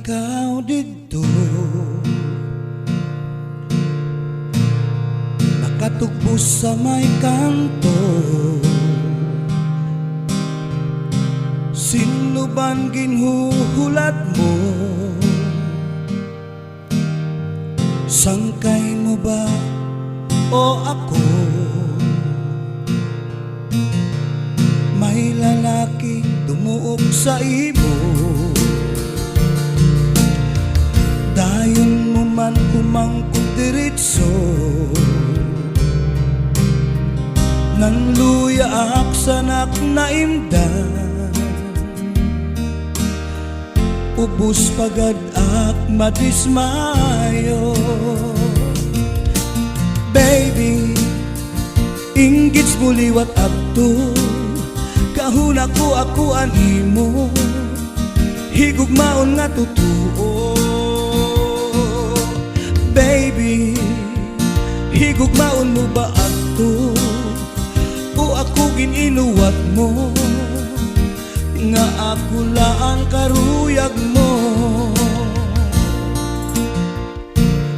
ikaw dito, nakatugbo sa may kanto. Sino bang ginhuhulat mo? Sangkay mo ba o ako? May lalaki dumuog sa imo, dayon mo man kumangkot diretso. Nanluya aksanak na imdan, ubos pagad ak madismayo. Baby, inggits mo liwat abto, kahuna ko ako animo, higugmaon nga totoo. Baby, higugmaon mo ba ato, o ako gininuwat mo, nga ako laan karuyag mo.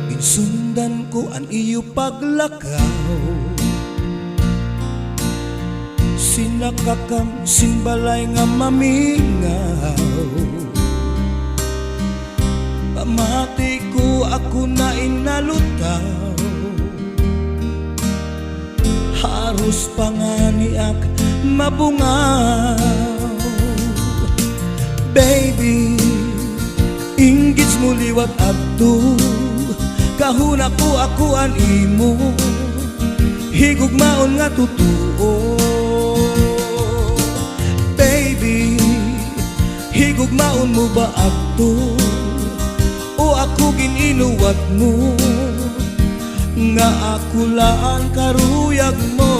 Insundan ko an iyo paglakaw, sinakakam simbalay nga mamingaw. Pamati ko ako na inalutaw, haros panganiak mabungaw. Baby, inggits mo liwat abto, kahuna ko ako an imo, higugmaon nga totoo. Baby, higugmaon mo ba abto, o ako gininuwat mo, nga ako laan karuyag mo.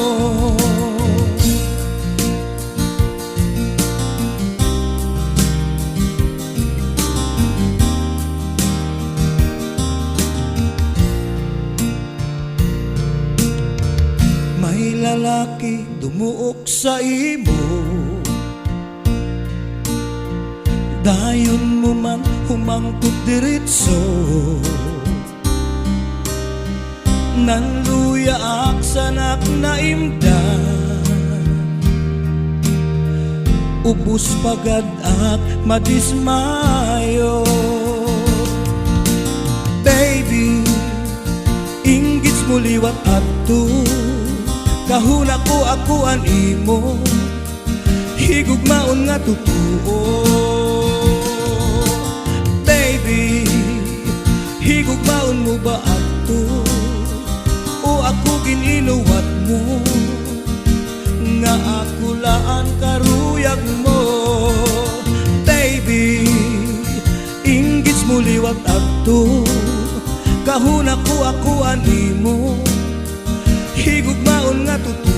May lalaki dumuok sa imo, dayon mo man humangkot diretso. Nanluya aksanak na imdan, ubos pagad ak madismayo. Baby, inggits mo liwat ato, kahuna ko ako an imo, higugmaon nga totoo. Baby, higugmaon mo ba ato, o ako gininuwat mo, nga ako laan karuyag mo. Baby, inggits mo liwat ato, kahuna ko ako animo, higugmaon nga totoo.